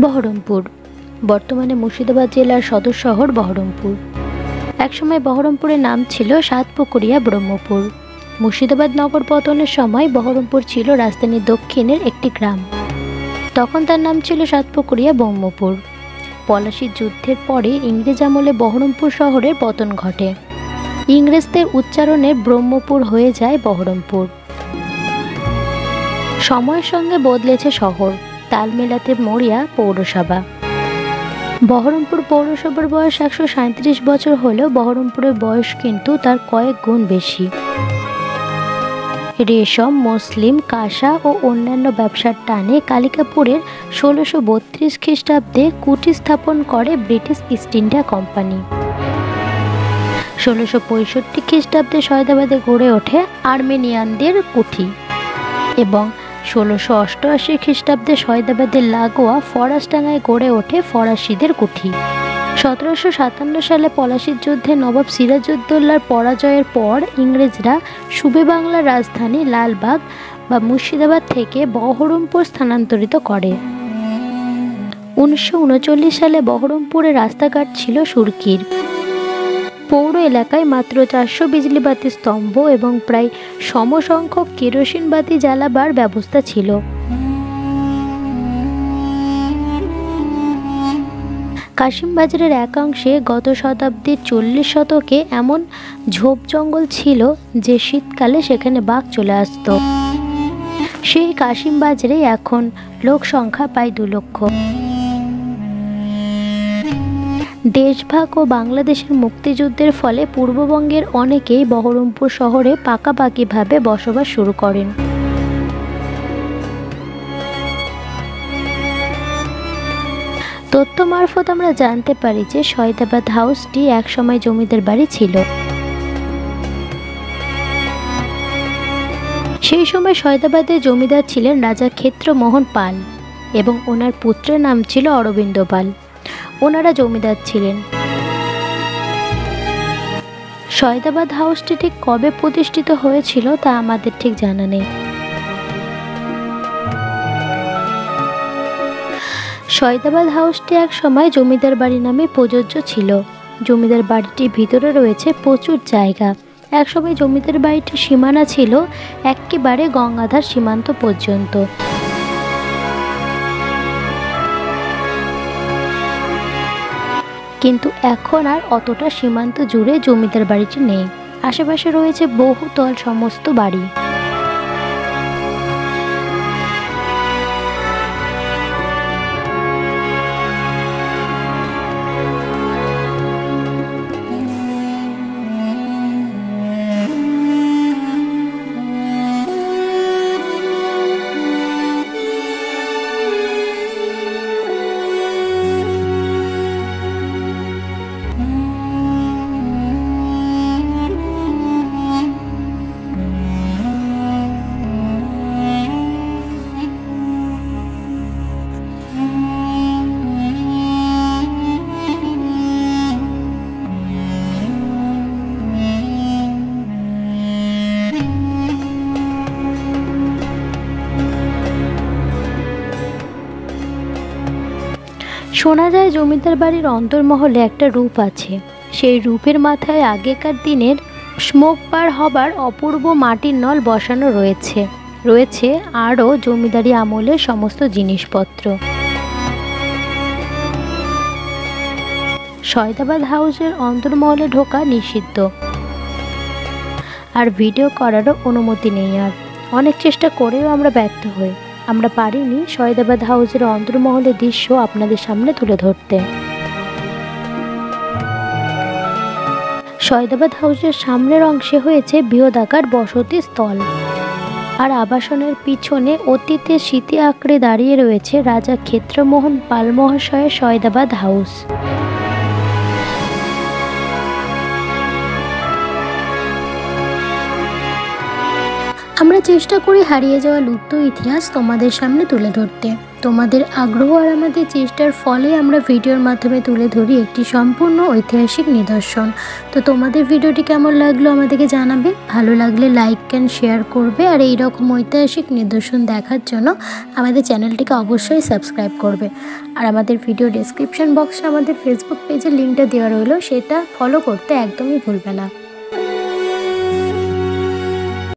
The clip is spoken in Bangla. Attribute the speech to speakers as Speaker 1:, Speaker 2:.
Speaker 1: বহরমপুর বর্তমানে মুর্শিদাবাদ জেলার সদর শহর বহরমপুর। একসময় বহরমপুরের নাম ছিল সাতপুকুরিয়া ব্রহ্মপুর। মুর্শিদাবাদ নগর পতনের সময় বহরমপুর ছিল রাজধানীর দক্ষিণের একটি গ্রাম। তখন তার নাম ছিল সাতপুকুরিয়া ব্রহ্মপুর। পলাশীর যুদ্ধের পরে ইংরেজ আমলে বহরমপুর শহরের পতন ঘটে। ইংরেজদের উচ্চারণে ব্রহ্মপুর হয়ে যায় বহরমপুর। সময়ের সঙ্গে বদলেছে শহর, তাল মেলাতে মরিয়া পৌরসভা। বহরমপুর পৌরসভার বয়স 137 বছর হলেও বহরমপুরের বয়স কিন্তু তার কয়েক গুণ বেশি। রেশম, মুসলিম, কাঁসা ও অন্যান্য ব্যবসার টানে কালিকাপুরের 1632 খ্রিস্টাব্দে কুঠি স্থাপন করে ব্রিটিশ ইস্ট ইন্ডিয়া কোম্পানি। 1665 খ্রিস্টাব্দে সয়দাবাদে গড়ে ওঠে আর্মেনিয়ানদের কুঠি এবং 1688 খ্রিস্টাব্দে সয়দাবাদের লাগোয়া ফরাসডাঙ্গায় গড়ে ওঠে ফরাসিদের কুঠি। 1757 সালে পলাশীর যুদ্ধে নবাব সিরাজউদ্দৌলার পরাজয়ের পর ইংরেজরা সুবে বাংলার রাজধানী লালবাগ বা মুর্শিদাবাদ থেকে বহরমপুর স্থানান্তরিত করে। 1939 সালে বহরমপুরের রাস্তাঘাট ছিল সুরকির। পৌর এলাকায় মাত্র 400 বিজলিবাতি স্তম্ভ এবং প্রায় সমসংখ্যক কেরোসিন বাতি জ্বালাবার ব্যবস্থা ছিল। কাশিমবাজারের একাংশে গত শতাব্দীর 40 শতকে এমন ঝোপ জঙ্গল ছিল যে শীতকালে সেখানে বাঘ চলে আসত। সেই কাশিমবাজারে এখন লোক সংখ্যা প্রায় 2 লক্ষ। দেশভাগ ও বাংলাদেশের মুক্তিযুদ্ধের ফলে পূর্ববঙ্গের অনেকেই বহরমপুর শহরে পাকাপাকিভাবে বসবাস শুরু করেন। তথ্য মারফত আমরা জানতে পারি যে সয়দাবাদ হাউসটি একসময় জমিদার বাড়ি ছিল। সেই সময় সয়দাবাদের জমিদার ছিলেন রাজা ক্ষেত্রমোহন পাল এবং ওনার পুত্রের নাম ছিল অরবিন্দ পাল। ওনারা জমিদার ছিলেন। সয়দাবাদ হাউসটি ঠিক কবে প্রতিষ্ঠিত হয়েছিল তা আমাদের ঠিক জানা নেই। সয়দাবাদ হাউসটি এক সময় জমিদার বাড়ি নামে প্রযোজ্য ছিল। জমিদার বাড়িটির ভিতরে রয়েছে প্রচুর জায়গা। একসময় জমিদার বাড়িটির সীমানা ছিল একেবারে গঙ্গাধার সীমান্ত পর্যন্ত। কিন্তু এখন আর অতটা সীমান্ত জুড়ে জমিদার বাড়িটি নেই। আশেপাশে রয়েছে বহুতল সমস্ত বাড়ি। শোনা যায় জমিদার বাড়ির অন্তর্মহলে একটা রূপ আছে। সেই রূপের মাথায় আগেকার দিনের স্মোক বার হবার অপূর্ব মাটির নল বসানো রয়েছে আরও জমিদারি আমলের সমস্ত জিনিসপত্র। সয়দাবাদ হাউসের অন্তর্মহলে ঢোকা নিষিদ্ধ আর ভিডিও করারও অনুমতি নেই। আর অনেক চেষ্টা করেও আমরা ব্যর্থ হই। আমরা পারিনি সয়দাবাদ হাউসের অন্তর্মহলের দৃশ্য আপনাদের সামনে তুলে ধরতে। সয়দাবাদ হাউসের সামনের অংশে হয়েছে বৃহদাকার বসতি স্থল আর আবাসনের পিছনে অতীতে স্মৃতি আঁকড়ে দাঁড়িয়ে রয়েছে রাজা ক্ষেত্রমোহন পাল মহাশয়ের সয়দাবাদ হাউস। আমরা চেষ্টা করি হারিয়ে যাওয়া লুপ্ত ইতিহাস তোমাদের সামনে তুলে ধরতে। তোমাদের আগ্রহ আর আমাদের চেষ্টার ফলে আমরা ভিডিওর মাধ্যমে তুলে ধরি একটি সম্পূর্ণ ঐতিহাসিক নিদর্শন। তো তোমাদের ভিডিওটি কেমন লাগলো আমাদেরকে জানাবে। ভালো লাগলে লাইক অ্যান্ড শেয়ার করবে, আর এই রকম ঐতিহাসিক নিদর্শন দেখার জন্য আমাদের চ্যানেলটিকে অবশ্যই সাবস্ক্রাইব করবে। আর আমাদের ভিডিও ডেসক্রিপশন বক্সে আমাদের ফেসবুক পেজের লিঙ্কটা দেওয়া রইলো, সেটা ফলো করতে একদমই ভুলবে না।